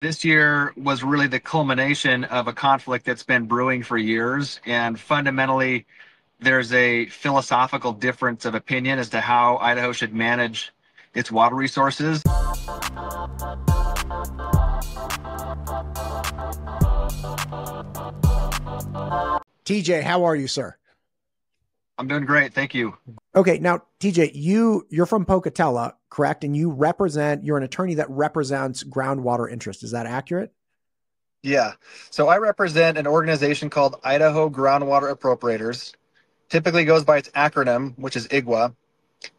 This year was really the culmination of a conflict that's been brewing for years. And fundamentally, there's a philosophical difference of opinion as to how Idaho should manage its water resources. TJ, how are you, sir? I'm doing great. Thank you. Okay, now TJ, you're from Pocatello, correct? And you're an attorney that represents groundwater interest. Is that accurate? Yeah. So I represent an organization called Idaho Groundwater Appropriators. Typically goes by its acronym, which is IGWA.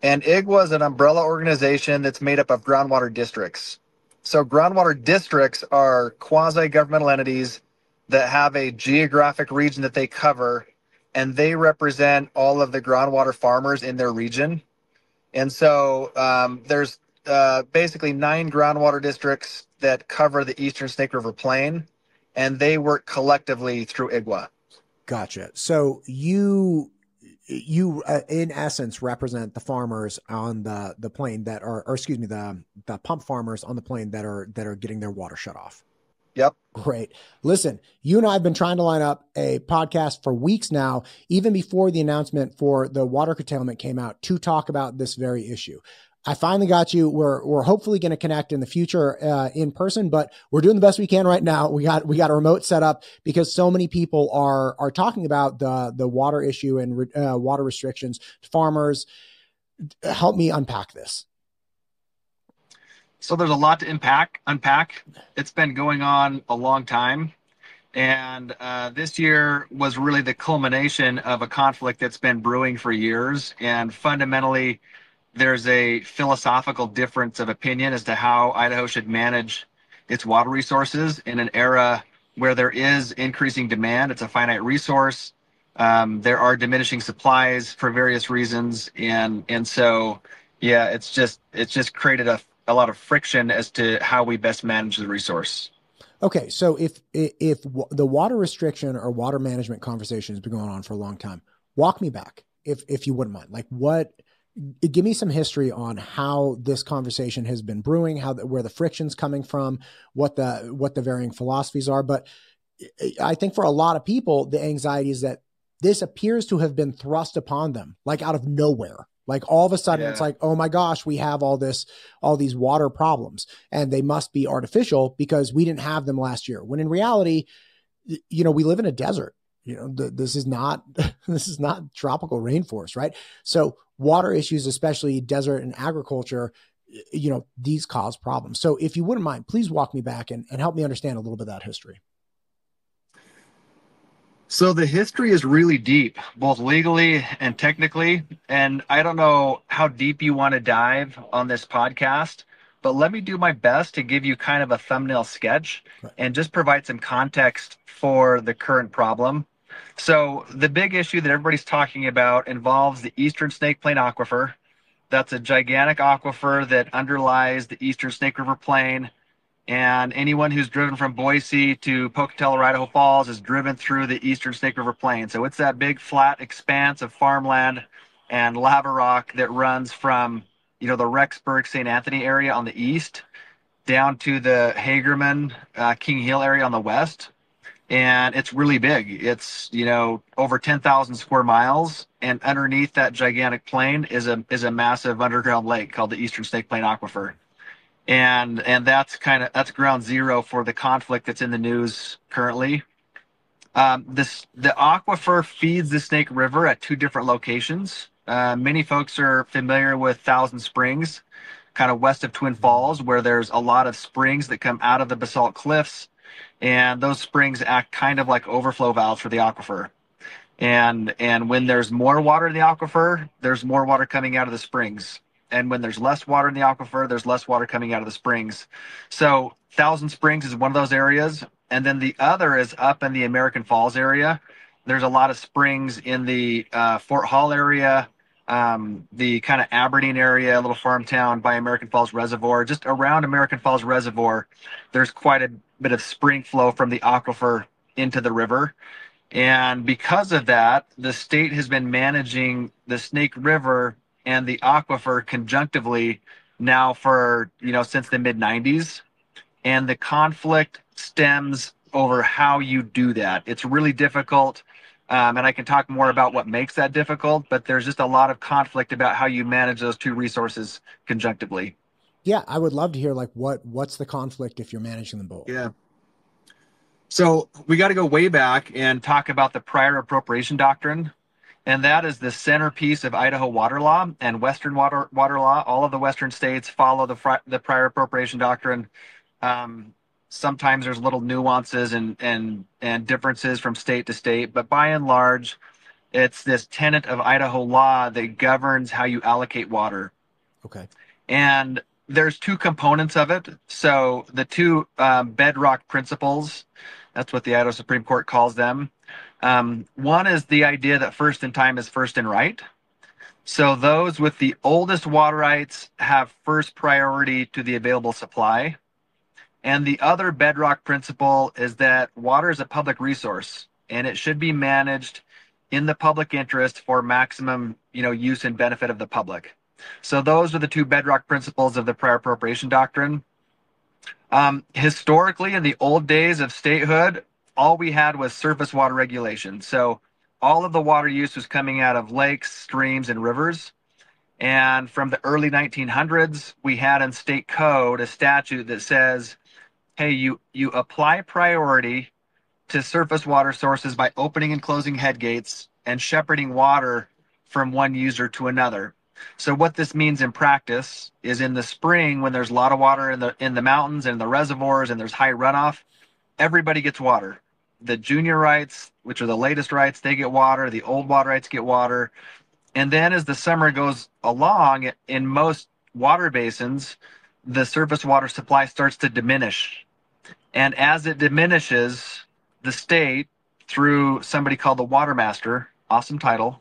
And IGWA is an umbrella organization that's made up of groundwater districts. So groundwater districts are quasi-governmental entities that have a geographic region that they cover, and they represent all of the groundwater farmers in their region. And so there's basically 9 groundwater districts that cover the eastern Snake River Plain, and they work collectively through IGWA. Gotcha. So you in essence represent the farmers on the plain that are, or excuse me, the pump farmers on the plain that are getting their water shut off. Yep. Great. Listen, you and I have been trying to line up a podcast for weeks now, even before the announcement for the water curtailment came out, to talk about this very issue. I finally got you. We're hopefully going to connect in the future in person, but we're doing the best we can right now. We got a remote set up because so many people are talking about the water issue and water restrictions to farmers. Help me unpack this. So there's a lot to unpack. It's been going on a long time. And this year was really the culmination of a conflict that's been brewing for years. And fundamentally, there's a philosophical difference of opinion as to how Idaho should manage its water resources in an era where there is increasing demand. It's a finite resource. There are diminishing supplies for various reasons. And so, yeah, it's just created a lot of friction as to how we best manage the resource. Okay, so if the water restriction or water management conversation has been going on for a long time, walk me back if you wouldn't mind. Like, give me some history on how this conversation has been brewing, where the friction's coming from, what the varying philosophies are. But I think for a lot of people, the anxiety is that this appears to have been thrust upon them, like out of nowhere. Like all of a sudden, It's like, oh my gosh, we have all these water problems, and they must be artificial because we didn't have them last year. When in reality, we live in a desert. This is not tropical rainforest, right? So water issues, especially desert and agriculture, these cause problems. So if you wouldn't mind, please walk me back and help me understand a little bit of that history. So the history is really deep, both legally and technically. And I don't know how deep you want to dive on this podcast, but let me do my best to give you kind of a thumbnail sketch and just provide some context for the current problem. So the big issue that everybody's talking about involves the Eastern Snake Plain Aquifer. That's a gigantic aquifer that underlies the Eastern Snake River Plain. And anyone who's driven from Boise to Pocatello or Idaho Falls is driven through the Eastern Snake River Plain. So it's that big flat expanse of farmland and lava rock that runs from, the Rexburg, St. Anthony area on the east down to the Hagerman, King Hill area on the west. And it's really big. It's, over 10,000 square miles. And underneath that gigantic plain is a massive underground lake called the Eastern Snake Plain Aquifer. And that's ground zero for the conflict that's in the news currently. The aquifer feeds the Snake River at 2 different locations. Many folks are familiar with Thousand Springs, kind of west of Twin Falls, where there's a lot of springs that come out of the basalt cliffs, and those springs act kind of like overflow valves for the aquifer. And when there's more water in the aquifer, there's more water coming out of the springs. And when there's less water in the aquifer, there's less water coming out of the springs. So Thousand Springs is one of those areas. And then the other is up in the American Falls area. There's a lot of springs in the Fort Hall area, the kind of Aberdeen area, a little farm town by American Falls Reservoir. Just around American Falls Reservoir, there's quite a bit of spring flow from the aquifer into the river. And because of that, the state has been managing the Snake River and the aquifer conjunctively now for, since the mid 90s. and the conflict stems over how you do that. It's really difficult. And I can talk more about what makes that difficult, but there's just a lot of conflict about how you manage those two resources conjunctively. Yeah, I would love to hear like what's the conflict if you're managing them both. Yeah. So we got to go way back and talk about the prior appropriation doctrine. And that is the centerpiece of Idaho water law and Western water law. All of the Western states follow the prior appropriation doctrine. Um, Sometimes there's little nuances and differences from state to state, but by and large, it's this tenet of Idaho law that governs how you allocate water. Okay. And there's two components of it. So the two bedrock principles, that's what the Idaho Supreme Court calls them. One is the idea that first in time is first in right. So those with the oldest water rights have first priority to the available supply. And the other bedrock principle is that water is a public resource and it should be managed in the public interest for maximum, use and benefit of the public. So those are the two bedrock principles of the prior appropriation doctrine. Historically, in the old days of statehood, all we had was surface water regulation. So all of the water use was coming out of lakes, streams, and rivers. And from the early 1900s, we had in state code a statute that says, hey, you apply priority to surface water sources by opening and closing head gates and shepherding water from one user to another. So what this means in practice is in the spring, when there's a lot of water in the mountains and the reservoirs and there's high runoff, everybody gets water. The junior rights, which are the latest rights, they get water. The old water rights get water. And then as the summer goes along, in most water basins, the surface water supply starts to diminish. And as it diminishes, the state, through somebody called the water master, awesome title,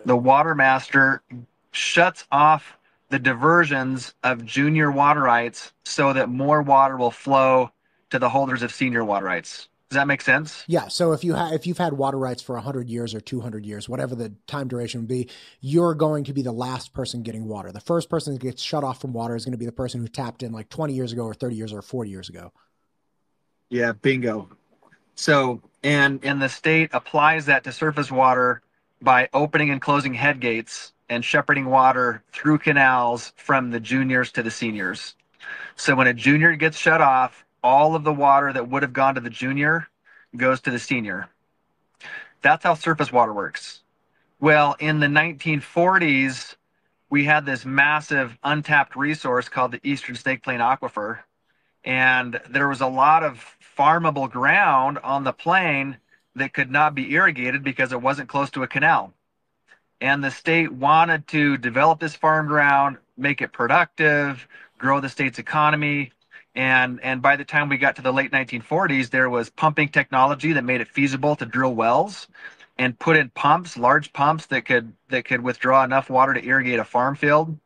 the water master shuts off the diversions of junior water rights so that more water will flow to the holders of senior water rights. Does that make sense? Yeah. So if you've had water rights for 100 years or 200 years, whatever the time duration would be, you're going to be the last person getting water. The first person that gets shut off from water is going to be the person who tapped in like 20 years ago or 30 years or 40 years ago. Yeah, bingo. So, and the state applies that to surface water by opening and closing head gates and shepherding water through canals from the juniors to the seniors. So when a junior gets shut off, all of the water that would have gone to the junior goes to the senior. That's how surface water works. Well, in the 1940s, we had this massive untapped resource called the Eastern Snake Plain Aquifer. And there was a lot of farmable ground on the plain that could not be irrigated because it wasn't close to a canal. And the state wanted to develop this farm ground, make it productive, grow the state's economy. And by the time we got to the late 1940s, there was pumping technology that made it feasible to drill wells and put in pumps, large pumps that could withdraw enough water to irrigate a farm field.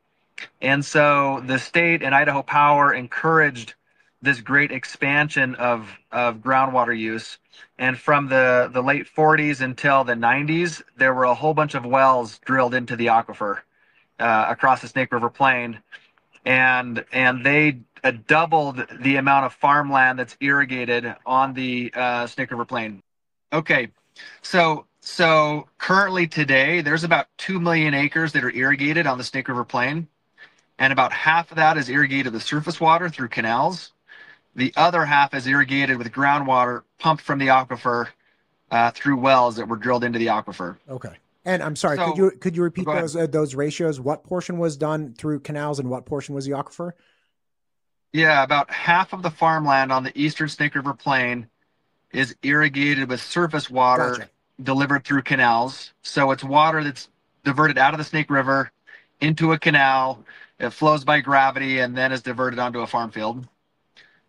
And so the state and Idaho Power encouraged this great expansion of groundwater use. And from the late 40s until the 90s, there were a whole bunch of wells drilled into the aquifer across the Snake River Plain. And they doubled the amount of farmland that's irrigated on the Snake River Plain. Okay, so currently today, there's about 2 million acres that are irrigated on the Snake River Plain. And about half of that is irrigated with surface water through canals. The other half is irrigated with groundwater pumped from the aquifer through wells that were drilled into the aquifer. Okay. And I'm sorry, could you repeat those ratios? What portion was done through canals and what portion was the aquifer? Yeah, about half of the farmland on the eastern Snake River Plain is irrigated with surface water delivered through canals. So it's water that's diverted out of the Snake River into a canal. It flows by gravity and then is diverted onto a farm field.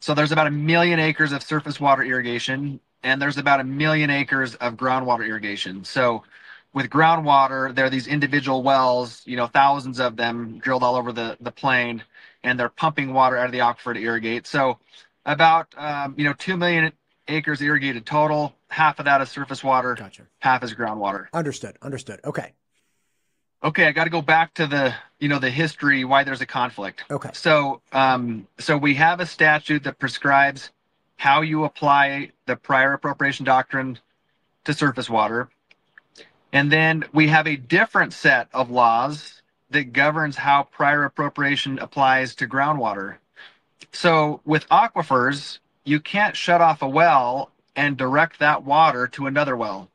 So there's about 1 million acres of surface water irrigation, and there's about 1 million acres of groundwater irrigation. So with groundwater, there are these individual wells, thousands of them drilled all over the plain, and they're pumping water out of the aquifer to irrigate. So about 2 million acres irrigated total. Half of that is surface water, half is groundwater. Understood. Okay. Okay, I got to go back to the history why there's a conflict. Okay. So we have a statute that prescribes how you apply the prior appropriation doctrine to surface water. And then we have a different set of laws that governs how prior appropriation applies to groundwater. So with aquifers, you can't shut off a well and direct that water to another well.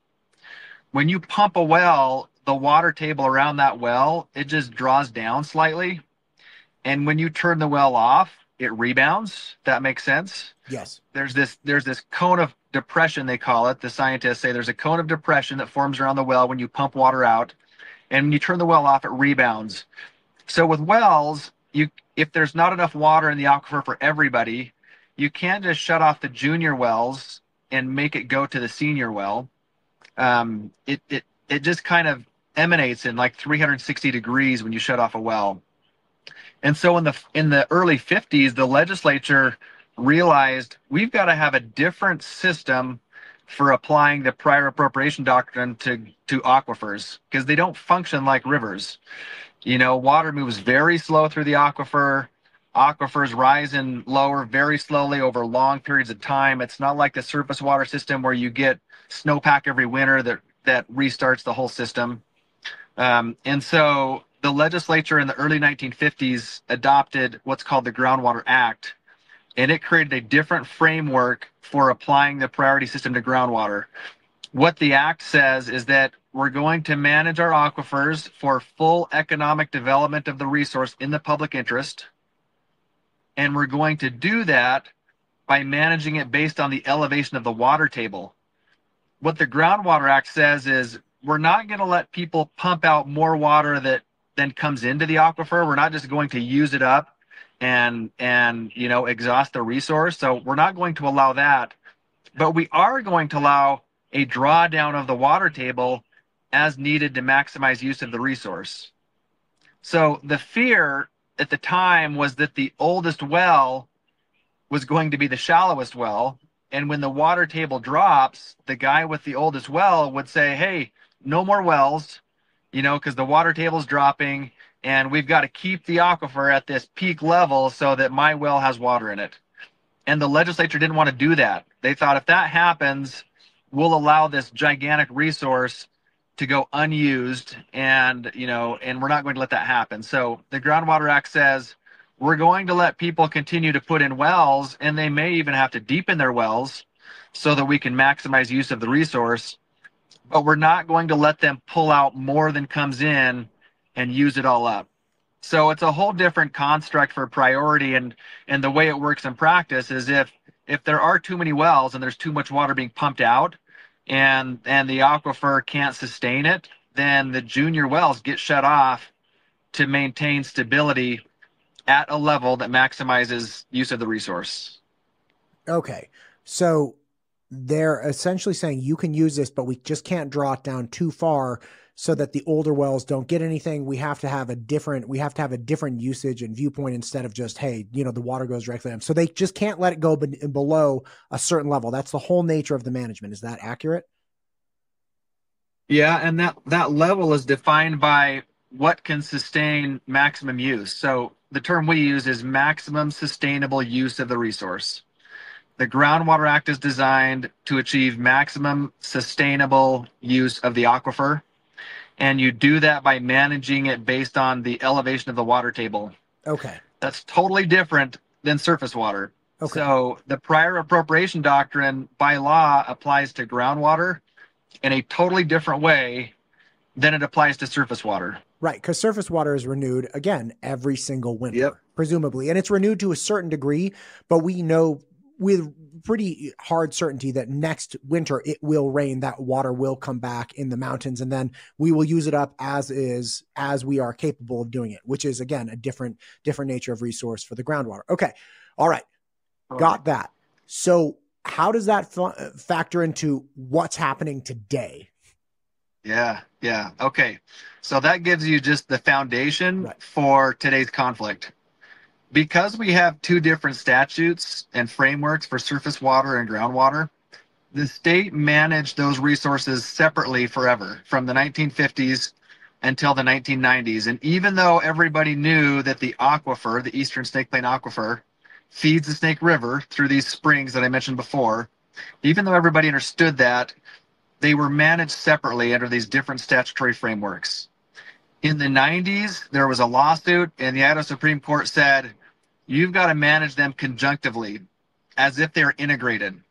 When you pump a well, the water table around that well, it just draws down slightly. And when you turn the well off, it rebounds. That makes sense. Yes. There's this cone of depression, they call it. The scientists say there's a cone of depression that forms around the well when you pump water out. And when you turn the well off, it rebounds. So with wells, if there's not enough water in the aquifer for everybody, you can't just shut off the junior wells and make it go to the senior well. It just kind of emanates in like 360 degrees when you shut off a well. And so in the early 50s, the legislature realized we've got to have a different system for applying the prior appropriation doctrine to aquifers because they don't function like rivers. Water moves very slow through the aquifer. Aquifers rise and lower very slowly over long periods of time. It's not like the surface water system where you get snowpack every winter that restarts the whole system. And so the legislature in the early 1950s adopted what's called the Groundwater Act, and it created a different framework for applying the priority system to groundwater. What the act says is that we're going to manage our aquifers for full economic development of the resource in the public interest, and we're going to do that by managing it based on the elevation of the water table. What the Groundwater Act says is we're not going to let people pump out more water that then comes into the aquifer. We're not just going to use it up and exhaust the resource. So we're not going to allow that, but we are going to allow a drawdown of the water table as needed to maximize use of the resource. So the fear at the time was that the oldest well was going to be the shallowest well. And when the water table drops, the guy with the oldest well would say, hey, no more wells, because the water table is dropping and we've got to keep the aquifer at this peak level so that my well has water in it. And the legislature didn't want to do that. They thought if that happens, we'll allow this gigantic resource to go unused and we're not going to let that happen. So the Groundwater Act says we're going to let people continue to put in wells, and they may even have to deepen their wells so that we can maximize use of the resource, but we're not going to let them pull out more than comes in and use it all up. So it's a whole different construct for priority, and the way it works in practice is if there are too many wells and there's too much water being pumped out and the aquifer can't sustain it, then the junior wells get shut off to maintain stability at a level that maximizes use of the resource. Okay. So they're essentially saying you can use this, but we just can't draw it down too far so that the older wells don't get anything. We have to have a different usage and viewpoint instead of just, hey, the water goes directly to them. So they just can't let it go below a certain level. That's the whole nature of the management. Is that accurate? Yeah, and that level is defined by what can sustain maximum use. So the term we use is maximum sustainable use of the resource. The Groundwater Act is designed to achieve maximum sustainable use of the aquifer, and you do that by managing it based on the elevation of the water table. Okay. That's totally different than surface water. Okay. So the prior appropriation doctrine by law applies to groundwater in a totally different way than it applies to surface water. Right, because surface water is renewed, again, every single winter, presumably. And it's renewed to a certain degree, but we know with pretty hard certainty that next winter it will rain, that water will come back in the mountains, and then we will use it up as we are capable of doing it, which is, again, a different nature of resource for the groundwater. Okay, all right, got that. So how does that factor into what's happening today? Yeah. Okay. So that gives you just the foundation for today's conflict. Because we have two different statutes and frameworks for surface water and groundwater, the state managed those resources separately forever. From the 1950s until the 1990s. And even though everybody knew that the aquifer, the Eastern Snake Plain Aquifer, feeds the Snake River through these springs that I mentioned before, even though everybody understood that, they were managed separately under these different statutory frameworks. In the 90s, there was a lawsuit, and the Idaho Supreme Court said, you've got to manage them conjunctively, as if they're integrated.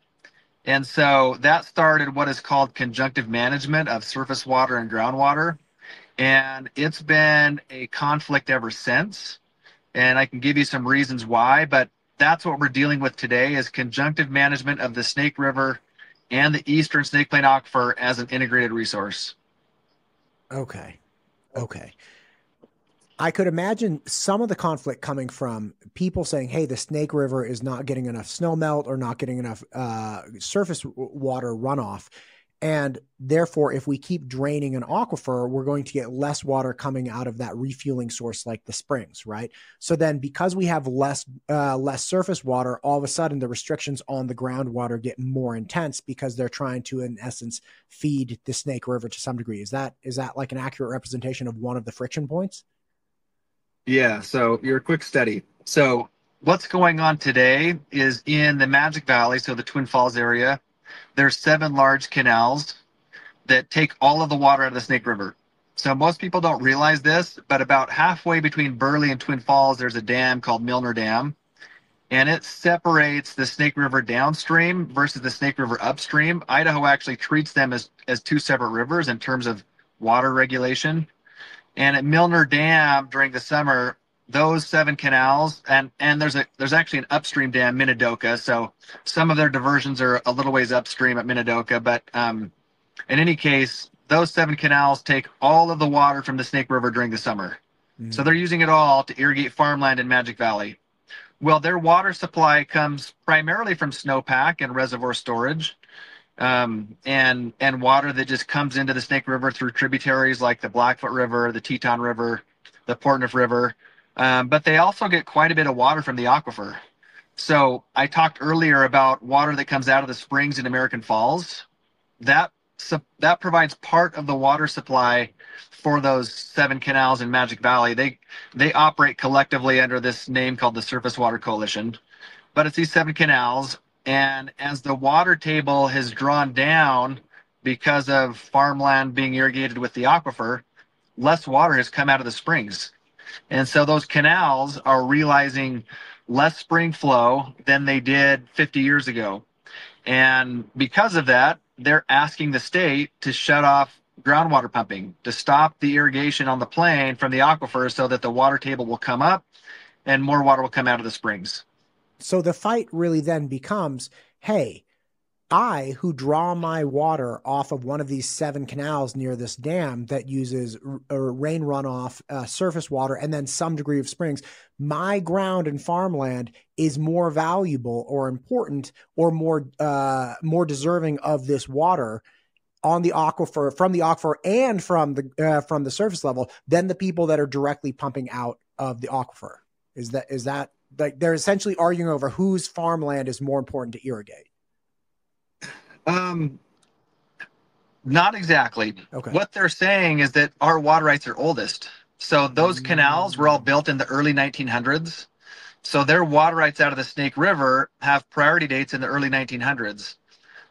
And so that started what is called conjunctive management of surface water and groundwater. And it's been a conflict ever since. And I can give you some reasons why, but that's what we're dealing with today is conjunctive management of the Snake River and the Eastern Snake Plain Aquifer as an integrated resource. Okay. Okay. I could imagine some of the conflict coming from people saying, hey, the Snake River is not getting enough snow melt or not getting enough surface water runoff. And therefore, if we keep draining an aquifer, we're going to get less water coming out of that refueling source like the springs, right? So then because we have less surface water, all of a sudden the restrictions on the groundwater get more intense because they're trying to, in essence, feed the Snake River to some degree. Is that like an accurate representation of one of the friction points? Yeah, so your quick study. So what's going on today is in the Magic Valley, so the Twin Falls area, there's 7 large canals that take all of the water out of the Snake River. So most people don't realize this, but about halfway between Burley and Twin Falls, there's a dam called Milner Dam, and it separates the Snake River downstream versus the Snake River upstream. Idaho actually treats them as 2 separate rivers in terms of water regulation. And at Milner Dam during the summer, those 7 canals, and there's actually an upstream dam, Minidoka. So some of their diversions are a little ways upstream at Minidoka. But in any case, those 7 canals take all of the water from the Snake River during the summer. Mm-hmm. So they're using it all to irrigate farmland in Magic Valley. Well, their water supply comes primarily from snowpack and reservoir storage. And water that just comes into the Snake River through tributaries like the Blackfoot River, the Teton River, the Portneuf River. But they also get quite a bit of water from the aquifer. So I talked earlier about water that comes out of the springs in American Falls. That provides part of the water supply for those 7 canals in Magic Valley. They operate collectively under this name called the Surface Water Coalition. But it's these 7 canals. And as the water table has drawn down because of farmland being irrigated with the aquifer, less water has come out of the springs. And so those canals are realizing less spring flow than they did 50 years ago. And because of that, they're asking the state to shut off groundwater pumping, to stop the irrigation on the plain from the aquifer so that the water table will come up and more water will come out of the springs. So the fight really then becomes, hey, I, who draw my water off of one of these 7 canals near this dam that uses rain runoff, surface water, and then some degree of springs, my ground and farmland is more valuable or important or more deserving of this water on the aquifer, from the aquifer and from the surface level than the people that are directly pumping out of the aquifer. Is that like they're essentially arguing over whose farmland is more important to irrigate? Not exactly. Okay. What they're saying is that our water rights are oldest. So those canals were all built in the early 1900s. So their water rights out of the Snake River have priority dates in the early 1900s.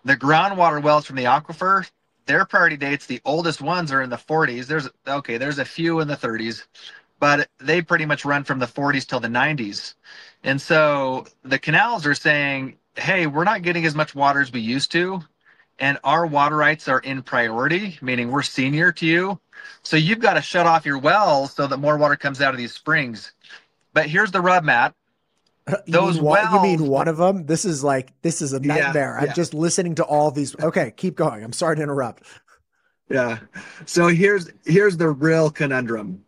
The groundwater wells from the aquifer, their priority dates, the oldest ones are in the 40s. There's a few in the 30s. But they pretty much run from the 40s till the 90s. And so the canals are saying, hey, we're not getting as much water as we used to, and our water rights are in priority, meaning we're senior to you. So you've got to shut off your wells so that more water comes out of these springs. But here's the rub, Matt. You mean one of them? This is a nightmare. Yeah. I'm just listening to all these. Okay, keep going. I'm sorry to interrupt. Yeah. So here's the real conundrum.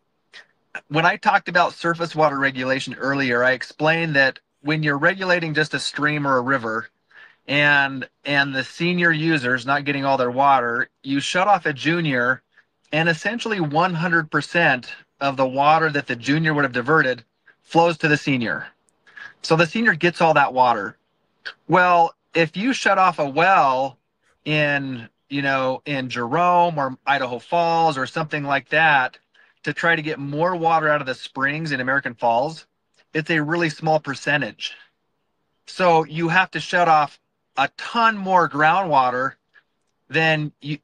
When I talked about surface water regulation earlier, I explained that when you're regulating just a stream or a river and the senior users not getting all their water, you shut off a junior and essentially 100% of the water that the junior would have diverted flows to the senior. So the senior gets all that water. Well, if you shut off a well in Jerome or Idaho Falls or something like that, to try to get more water out of the springs in American Falls, it's a really small percentage. So you have to shut off a ton more groundwater than you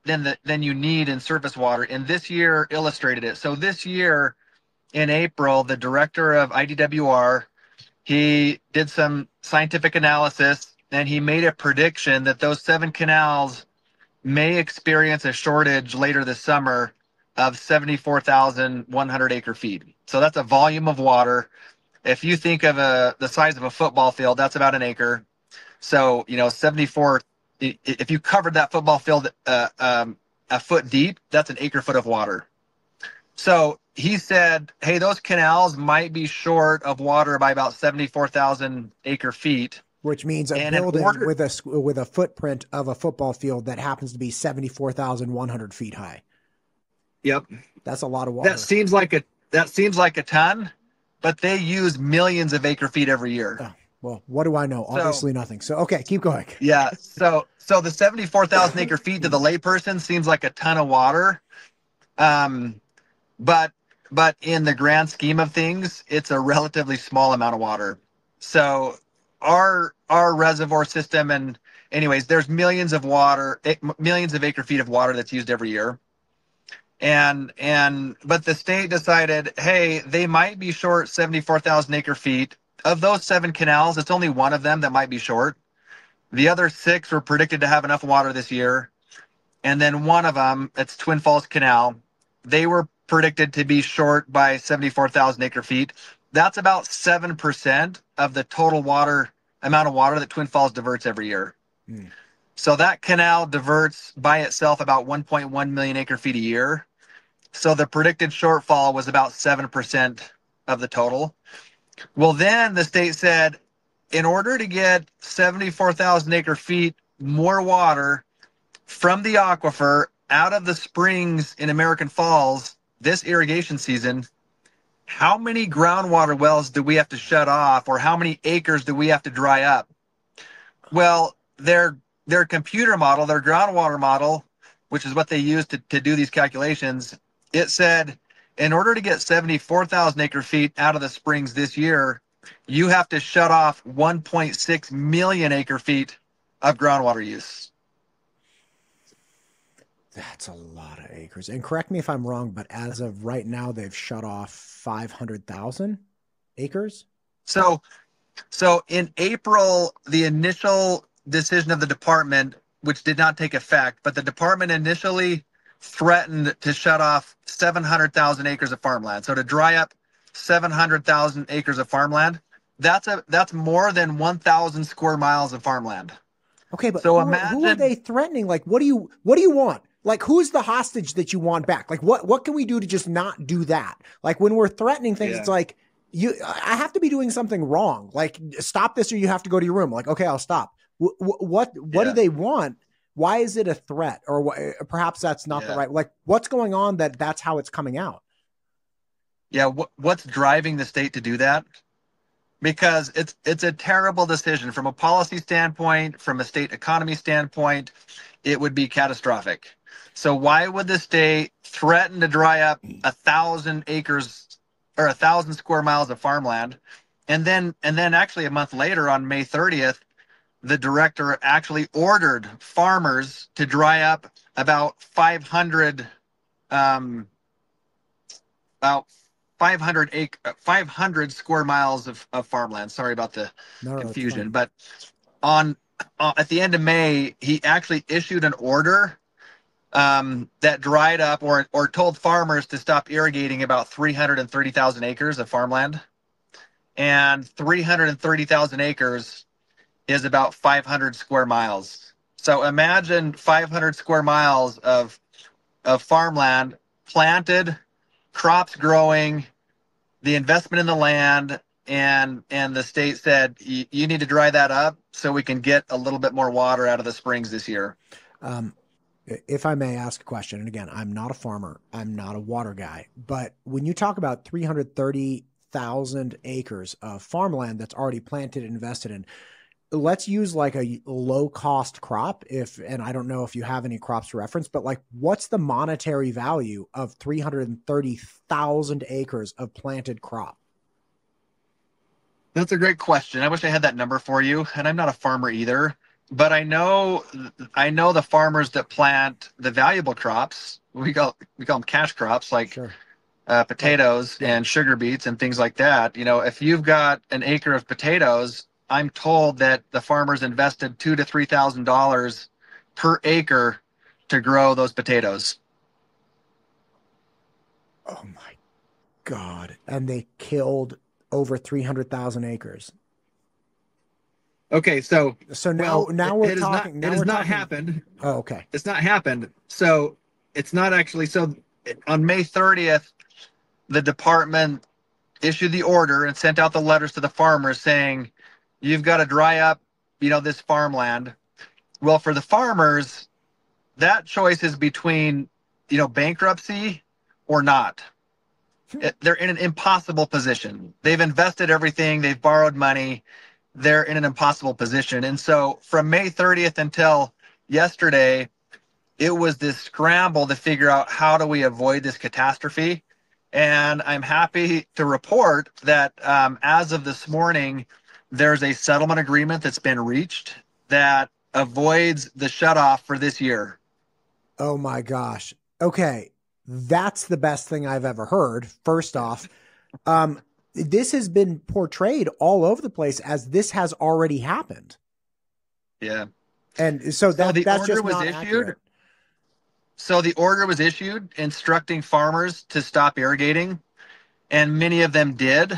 need in surface water. And this year illustrated it. So this year in April, the director of IDWR, he did some scientific analysis and he made a prediction that those 7 canals may experience a shortage later this summer of 74,100 acre feet. So that's a volume of water. If you think of the size of a football field, that's about an acre. So, 74, if you covered that football field a foot deep, that's an acre foot of water. So he said, hey, those canals might be short of water by about 74,000 acre feet. Which means a building with a footprint of a football field that happens to be 74,100 feet high. Yep. That's a lot of water. That seems like a ton, but they use millions of acre feet every year. Oh, well, what do I know? Obviously nothing. So, okay, keep going. Yeah. So the 74,000 acre feet to the layperson seems like a ton of water. But in the grand scheme of things, it's a relatively small amount of water. So our reservoir system, and anyways, there's millions of acre feet of water that's used every year. But the state decided, hey, they might be short 74,000 acre feet. Of those 7 canals, it's only one of them that might be short. The other 6 were predicted to have enough water this year. And then one of them, it's Twin Falls Canal, they were predicted to be short by 74,000 acre feet. That's about 7% of the total amount of water that Twin Falls diverts every year. Mm. So that canal diverts by itself about 1.1 million acre feet a year. So the predicted shortfall was about 7% of the total. Well, then the state said, in order to get 74,000 acre feet more water from the aquifer out of the springs in American Falls this irrigation season, how many groundwater wells do we have to shut off, or how many acres do we have to dry up? Well, their computer model, their groundwater model, which is what they use to do these calculations, it said, in order to get 74,000 acre feet out of the springs this year, you have to shut off 1.6 million acre feet of groundwater use. That's a lot of acres. And correct me if I'm wrong, but as of right now, they've shut off 500,000 acres. So in April, the initial decision of the department, which did not take effect, but the department initially threatened to shut off 700,000 acres of farmland. So to dry up 700,000 acres of farmland, that's more than 1,000 square miles of farmland. Okay, but so who are they threatening? Like, what do you want? Like, who's the hostage that you want back? Like, what can we do to just not do that? Like, when we're threatening things, It's like, I have to be doing something wrong. Like, stop this or you have to go to your room. Like, okay, I'll stop. What do they want? Why is it a threat? Or perhaps that's not the right, like, what's going on that's how it's coming out? Yeah. What's driving the state to do that? Because it's a terrible decision from a policy standpoint, from a state economy standpoint, it would be catastrophic. So why would the state threaten to dry up 1,000 acres or 1,000 square miles of farmland? And then actually a month later on May 30th, the director actually ordered farmers to dry up about 500 square miles of farmland. Sorry about the confusion, but at the end of May, he actually issued an order that dried up or told farmers to stop irrigating about 330,000 acres of farmland, and 330,000 acres is about 500 square miles. So imagine 500 square miles of farmland planted, crops growing, the investment in the land, and the state said, you need to dry that up so we can get a little bit more water out of the springs this year. If I may ask a question, and again, I'm not a farmer, I'm not a water guy, but when you talk about 330,000 acres of farmland that's already planted and invested in, let's use like a low cost crop and I don't know if you have any crops to reference, but like what's the monetary value of 330,000 acres of planted crop? That's a great question. I wish I had that number for you, and I'm not a farmer either, but I know the farmers that plant the valuable crops. We call them cash crops, like Sure. potatoes Yeah. and sugar beets and things like that. If you've got an acre of potatoes, I'm told that the farmers invested $2,000 to $3,000 per acre to grow those potatoes. Oh my God. And they killed over 300,000 acres. Okay, so So well, now it we're has not talking, it now has we're not talking. happened. Oh, okay. It's not happened. So it's not actually so on May 30th, the department issued the order and sent out the letters to the farmers saying, you've got to dry up, this farmland. Well, for the farmers, that choice is between, bankruptcy or not. They're in an impossible position. They've invested everything, they've borrowed money, they're in an impossible position. And so from May 30th until yesterday, it was this scramble to figure out how do we avoid this catastrophe. And I'm happy to report that as of this morning, there's a settlement agreement that's been reached that avoids the shutoff for this year. Oh my gosh. Okay. That's the best thing I've ever heard. First off, this has been portrayed all over the place as this has already happened. Yeah. And so So the that's order just was not issued. accurate. So the order was issued instructing farmers to stop irrigating, and many of them did.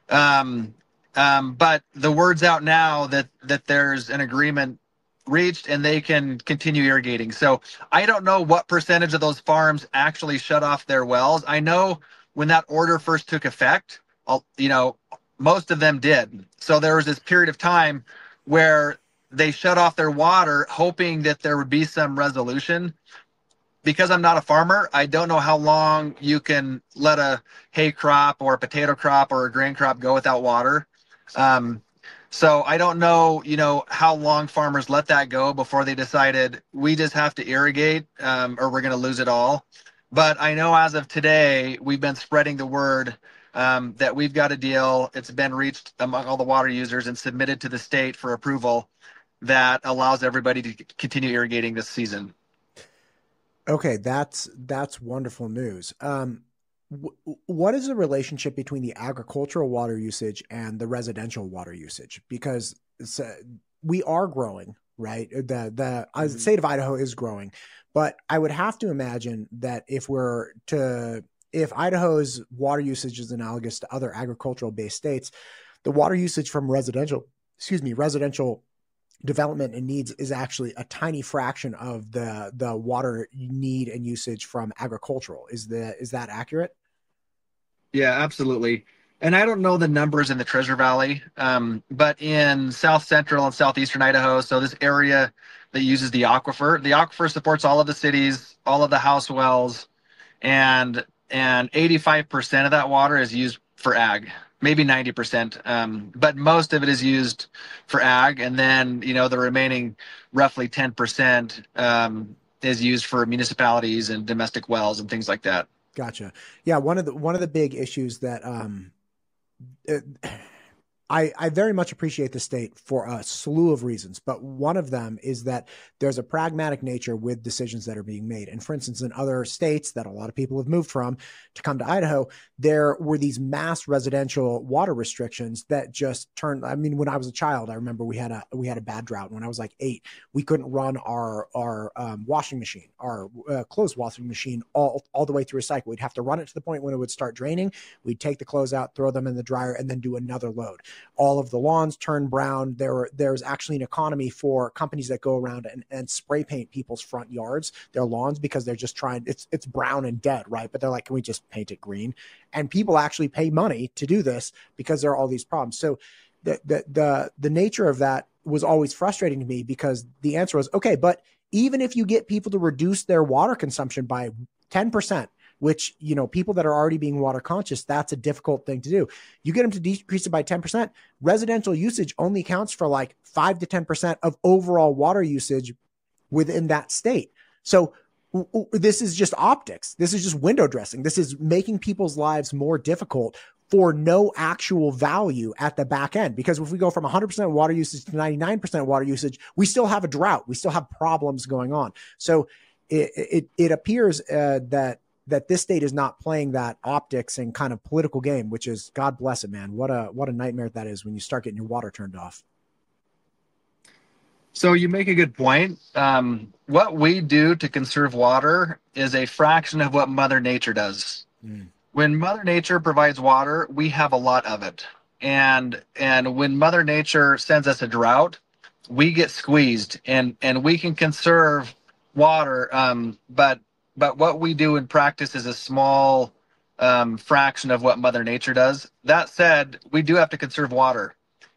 But the word's out now that there's an agreement reached and they can continue irrigating. So I don't know what percentage of those farms actually shut off their wells. I know when that order first took effect, most of them did. So there was this period of time where they shut off their water, hoping that there would be some resolution. Because I'm not a farmer, I don't know how long you can let a hay crop or a potato crop or a grain crop go without water. Um, so I don't know, how long farmers let that go before they decided we just have to irrigate or we're going to lose it all. But I know as of today, we've been spreading the word that we've got a deal. It's been reached among all the water users and submitted to the state for approval that allows everybody to continue irrigating this season. Okay, that's wonderful news. What is the relationship between the agricultural water usage and the residential water usage? Because we are growing, right? The state of Idaho is growing, but I would have to imagine that if Idaho's water usage is analogous to other agricultural based states, the water usage from residential development and needs is actually a tiny fraction of the water need and usage from agricultural. Is that accurate? Yeah, absolutely. And I don't know the numbers in the Treasure Valley, but in south central and southeastern Idaho, so this area that uses the aquifer supports all of the cities, all of the house wells, and 85% of that water is used for ag, maybe 90%, but most of it is used for ag, and then the remaining roughly 10% is used for municipalities and domestic wells and things like that. Gotcha. Yeah, one of the big issues that I very much appreciate the state for a slew of reasons, but one of them is that there's a pragmatic nature with decisions that are being made. And for instance, in other states that a lot of people have moved from to come to Idaho, there were these mass residential water restrictions that just turned. I mean, when I was a child, I remember we had a bad drought. When I was like 8, we couldn't run our washing machine, our clothes washing machine all the way through a cycle. We'd have to run it to the point when it would start draining. We'd take the clothes out, throw them in the dryer, and then do another load. All of the lawns turned brown. There's actually an economy for companies that go around and spray paint people's front yards, their lawns, because they're just trying, it's brown and dead, right? But they're like, can we just paint it green? And people actually pay money to do this because there are all these problems. So the nature of that was always frustrating to me, because the answer was, okay, but even if you get people to reduce their water consumption by 10%, which, you know, people that are already being water conscious, that's a difficult thing to do. You get them to decrease it by 10%. Residential usage only counts for like 5 to 10% of overall water usage within that state. So this is just optics. This is just window dressing. This is making people's lives more difficult for no actual value at the back end. Because if we go from 100% water usage to 99% water usage, we still have a drought. We still have problems going on. So it appears that this state is not playing that optics and kind of political game, which is, God bless it, man. What a nightmare that is when you start getting your water turned off. So you make a good point. What we do to conserve water is a fraction of what Mother Nature does. When Mother Nature provides water, we have a lot of it. And when Mother Nature sends us a drought, we get squeezed, and we can conserve water. But what we do in practice is a small fraction of what Mother Nature does. That said, we do have to conserve water.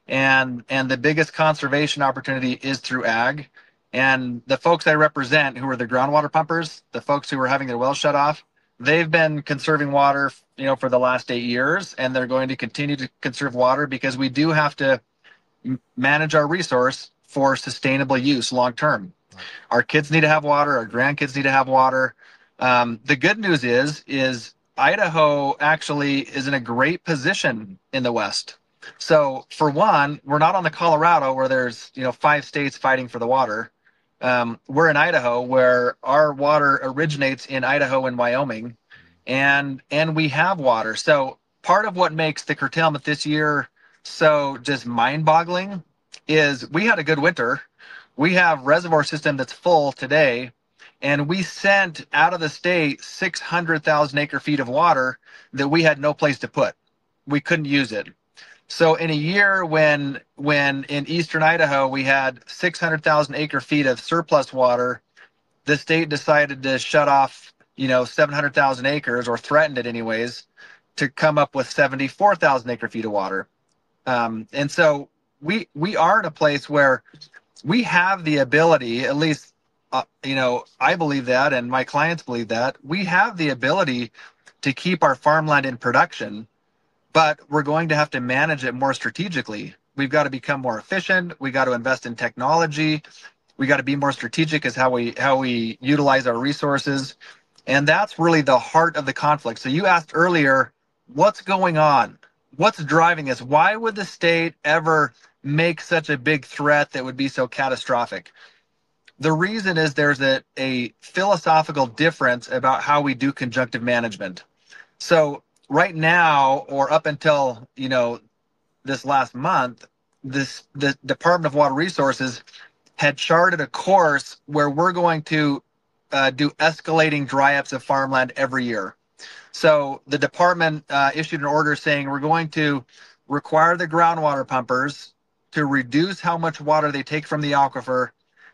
And the biggest conservation opportunity is through ag. And the folks I represent, who are the groundwater pumpers, the folks who are having their wells shut off, they've been conserving water, you know, for the last 8 years, and they're going to continue to conserve water because we do have to manage our resource for sustainable use long term. Our kids need to have water. Our grandkids need to have water. The good news is Idaho actually is in a great position in the West. So for one, we're not on the Colorado where there's, you know, 5 states fighting for the water. We're in Idaho, where our water originates in Idaho and Wyoming, and we have water. So part of what makes the curtailment this year so just mind-boggling is we had a good winter. We have reservoir system that's full today, and we sent out of the state 600,000 acre feet of water that we had no place to put. We couldn't use it. So in a year when in eastern Idaho we had 600,000 acre feet of surplus water, the state decided to shut off, you know, 700,000 acres, or threatened it anyways, to come up with 74,000 acre feet of water. And so we are in a place where we have the ability, at least, you know, I believe that, and my clients believe that, we have the ability to keep our farmland in production, but we're going to have to manage it more strategically. We've got to become more efficient. We got to invest in technology. We got to be more strategic as how we utilize our resources. And that's really the heart of the conflict. So you asked earlier, what's going on? What's driving us? Why would the state ever make such a big threat that would be so catastrophic? The reason is there's a philosophical difference about how we do conjunctive management. So right now, or up until, you know, this last month, the Department of Water Resources had charted a course where we're going to do escalating dry ups of farmland every year. So the department issued an order saying we're going to require the groundwater pumpers to reduce how much water they take from the aquifer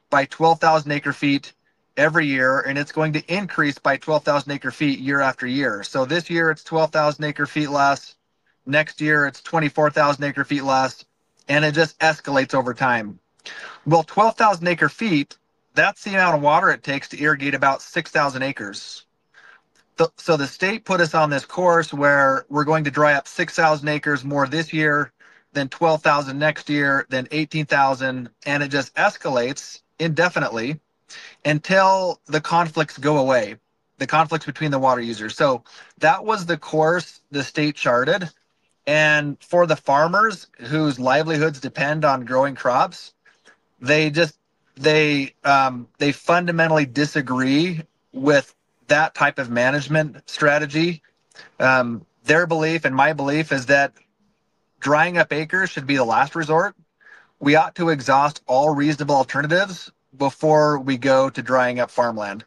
by 12,000 acre feet every year, and it's going to increase by 12,000 acre feet year after year. So this year it's 12,000 acre feet less. Next year it's 24,000 acre feet less, and it just escalates over time. Well, 12,000 acre feet, that's the amount of water it takes to irrigate about 6,000 acres. So the state put us on this course where we're going to dry up 6,000 acres more this year, then 12,000 next year, then 18,000, and it just escalates indefinitely until the conflicts go away, the conflicts between the water users. So that was the course the state charted. And for the farmers whose livelihoods depend on growing crops, they fundamentally disagree with that type of management strategy. Their belief and my belief is that drying up acres should be the last resort. We ought to exhaust all reasonable alternatives before we go to drying up farmland.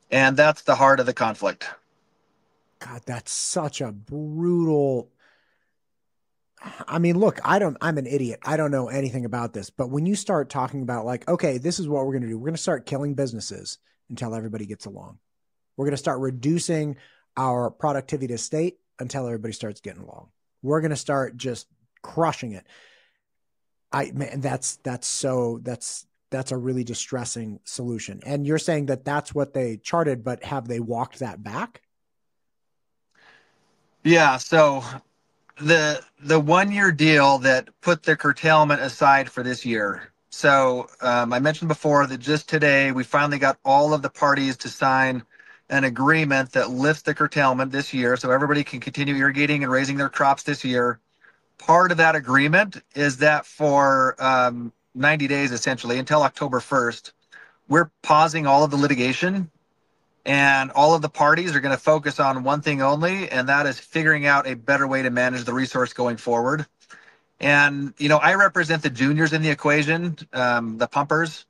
And that's the heart of the conflict. God, that's such a brutal. I mean, look, I'm an idiot. I don't know anything about this, but when you start talking about like, okay, this is what we're going to do. We're going to start killing businesses until everybody gets along. We're going to start reducing our productivity to state until everybody starts getting along. We're going to start just crushing it. That's a really distressing solution. And you're saying that that's what they charted, but have they walked that back? Yeah. So the 1 year deal that put the curtailment aside for this year. So I mentioned before that just today we finally got all of the parties to sign an agreement that lifts the curtailment this year, so everybody can continue irrigating and raising their crops this year. Part of that agreement is that for 90 days, essentially until October 1st, we're pausing all of the litigation, and all of the parties are going to focus on one thing only, and that is figuring out a better way to manage the resource going forward. And, I represent the juniors in the equation, the pumpers,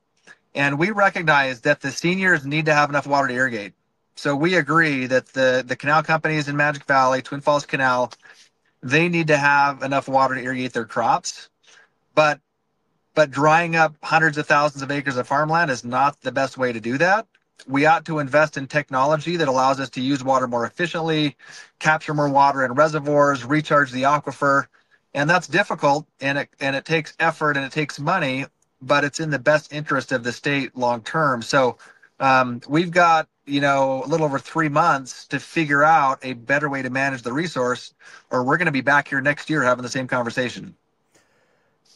and we recognize that the seniors need to have enough water to irrigate. So we agree that the canal companies in Magic Valley, Twin Falls Canal, they need to have enough water to irrigate their crops. But drying up hundreds of thousands of acres of farmland is not the best way to do that. We ought to invest in technology that allows us to use water more efficiently, capture more water in reservoirs, recharge the aquifer. And that's difficult, and it takes effort and it takes money, but it's in the best interest of the state long term. So we've got, a little over 3 months to figure out a better way to manage the resource, or we're going to be back here next year having the same conversation.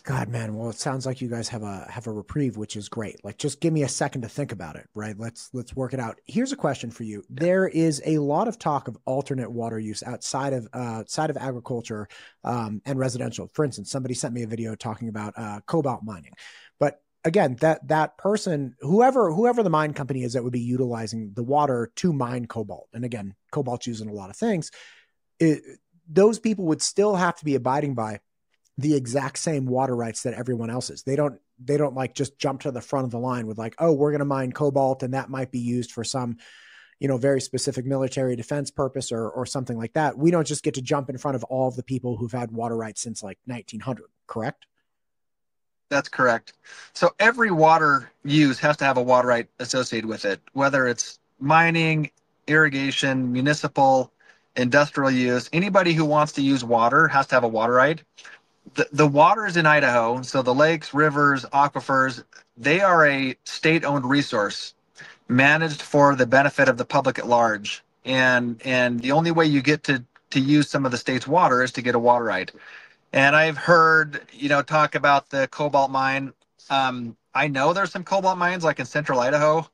God, man. Well, it sounds like you guys have a reprieve, which is great. Like, just give me a second to think about it, right? Let's work it out. Here's a question for you. There is a lot of talk of alternate water use outside of agriculture and residential. For instance, somebody sent me a video talking about cobalt mining. But again, that person, whoever the mine company is that would be utilizing the water to mine cobalt, and again, cobalt's used in a lot of things, those people would still have to be abiding by the exact same water rights that everyone else is. They don't like just jump to the front of the line with like, oh, we're going to mine cobalt and that might be used for some, very specific military defense purpose or something like that. We don't just get to jump in front of all of the people who've had water rights since like 1900, correct? That's correct. So every water use has to have a water right associated with it, whether it's mining, irrigation, municipal, industrial use. Anybody who wants to use water has to have a water right. The waters in Idaho, so the lakes, rivers, aquifers, they are a state-owned resource managed for the benefit of the public at large. And the only way you get to use some of the state's water is to get a water right. And I've heard, talk about the cobalt mine. I know there's some cobalt mines like in central Idaho.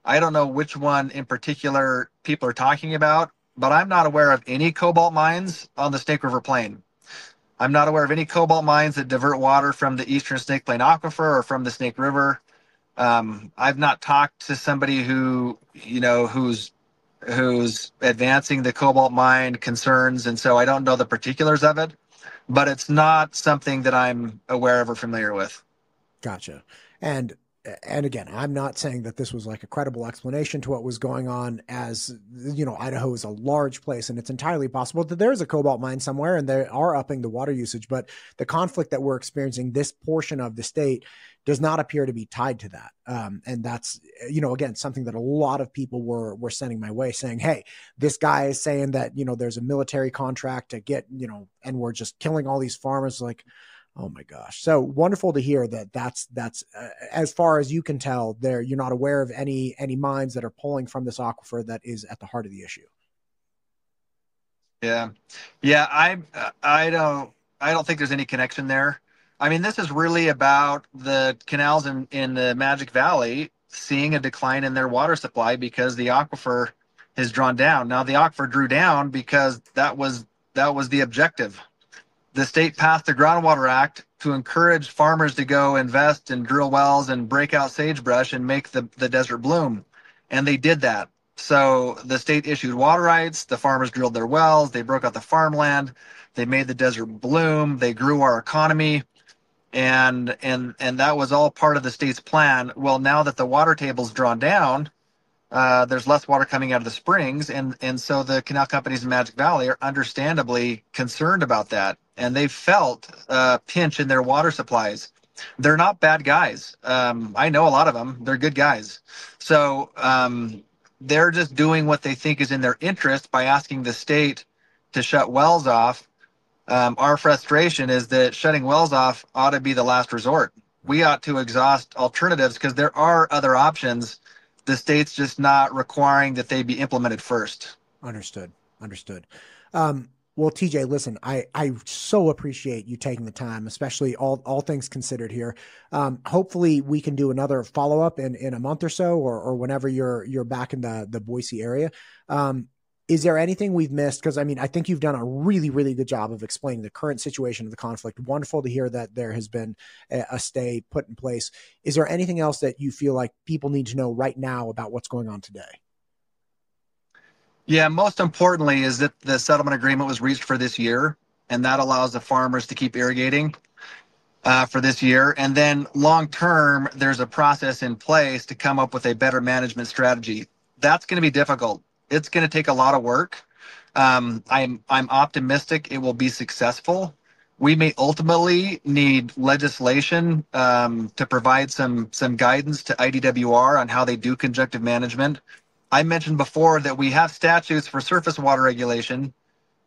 I don't know which one in particular people are talking about, but I'm not aware of any cobalt mines on the Snake River Plain. I'm not aware of any cobalt mines that divert water from the eastern Snake Plain aquifer or from the Snake River. I've not talked to somebody who's advancing the cobalt mine concerns, and so I don't know the particulars of it, but it's not something that I'm aware of or familiar with. Gotcha. And again, I'm not saying that this was like a credible explanation to what was going on, as Idaho is a large place and it's entirely possible that there's a cobalt mine somewhere and they are upping the water usage, but the conflict that we're experiencing this portion of the state does not appear to be tied to that. And that's, again, something that a lot of people were sending my way saying, hey, this guy is saying that, there's a military contract to get, and we're just killing all these farmers. Like, oh my gosh. So wonderful to hear that that's as far as you can tell there, you're not aware of any mines that are pulling from this aquifer that is at the heart of the issue. Yeah. Yeah. I don't think there's any connection there. I mean, this is really about the canals in the Magic Valley seeing a decline in their water supply because the aquifer has drawn down. Now the aquifer drew down because that was the objective. The state passed the Groundwater Act to encourage farmers to go invest and drill wells and break out sagebrush and make the desert bloom. And they did that. So the state issued water rights. The farmers drilled their wells. They broke out the farmland. They made the desert bloom. They grew our economy. And that was all part of the state's plan. Well, now that the water table's drawn down, there's less water coming out of the springs. And so the canal companies in Magic Valley are understandably concerned about that. And they felt a pinch in their water supplies. They're not bad guys. I know a lot of them. They're good guys. So they're just doing what they think is in their interest by asking the state to shut wells off. Our frustration is that shutting wells off ought to be the last resort. We ought to exhaust alternatives because there are other options. The state's just not requiring that they be implemented first. Understood. Well, TJ, listen, I so appreciate you taking the time, especially all things considered here. Hopefully we can do another follow-up in a month or so, or whenever you're back in the Boise area. Is there anything we've missed? Because I mean, I think you've done a really, really good job of explaining the current situation of the conflict. Wonderful to hear that there has been a stay put in place. Is there anything else that you feel like people need to know right now about what's going on today? Yeah, most importantly is that the settlement agreement was reached for this year, and that allows the farmers to keep irrigating for this year. And then long term, there's a process in place to come up with a better management strategy. That's going to be difficult. It's going to take a lot of work. I'm optimistic it will be successful. We may ultimately need legislation to provide some guidance to IDWR on how they do conjunctive management. I mentioned before that we have statutes for surface water regulation,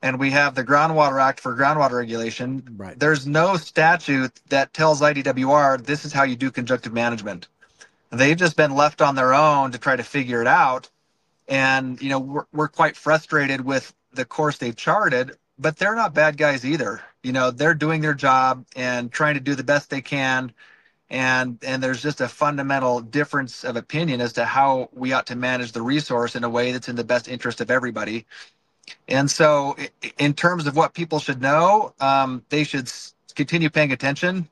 and we have the Groundwater Act for groundwater regulation. Right. There's no statute that tells IDWR this is how you do conjunctive management. They've just been left on their own to try to figure it out. And, you know, we're quite frustrated with the course they've charted, but they're not bad guys either. You know, they're doing their job and trying to do the best they can. And there's just a fundamental difference of opinion as to how we ought to manage the resource in a way that's in the best interest of everybody. And so in terms of what people should know, they should continue paying attention,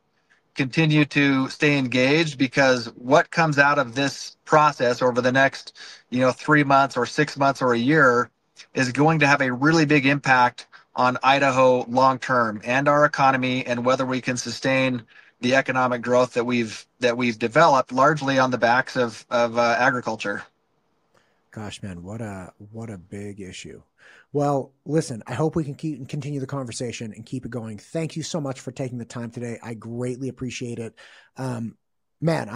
continue to stay engaged, because what comes out of this process over the next, 3 months or 6 months or a year is going to have a really big impact on Idaho long term and our economy, and whether we can sustain the economic growth that we've developed largely on the backs of agriculture. Gosh, man, what a big issue. Well, listen, I hope we can continue the conversation and keep it going. Thank you so much for taking the time today. I greatly appreciate it. Man,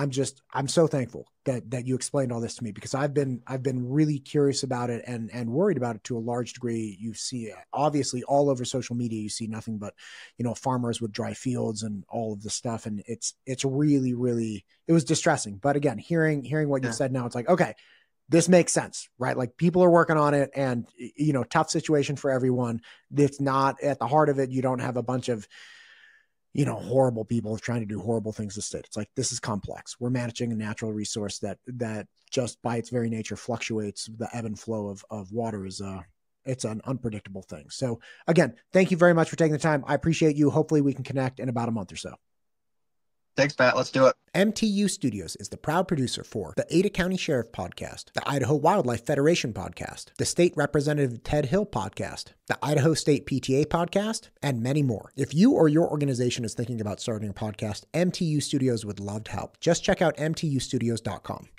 I'm so thankful that you explained all this to me, because I've been really curious about it and worried about it to a large degree. You see, obviously all over social media, you see nothing but, farmers with dry fields and all of this stuff. And it's really, really, it was distressing. But again, hearing what you said now, it's like, okay, this makes sense, right? Like, people are working on it, and, tough situation for everyone. It's not at the heart of it. You don't have a bunch of, horrible people trying to do horrible things to the state. It's like, this is complex. We're managing a natural resource that just by its very nature fluctuates. The ebb and flow of water is it's an unpredictable thing. So again, thank you very much for taking the time. I appreciate you. Hopefully we can connect in about a month or so. Thanks, Matt. Let's do it. MTU Studios is the proud producer for the Ada County Sheriff Podcast, the Idaho Wildlife Federation Podcast, the State Representative Ted Hill Podcast, the Idaho State PTA Podcast, and many more. If you or your organization is thinking about starting a podcast, MTU Studios would love to help. Just check out mtustudios.com.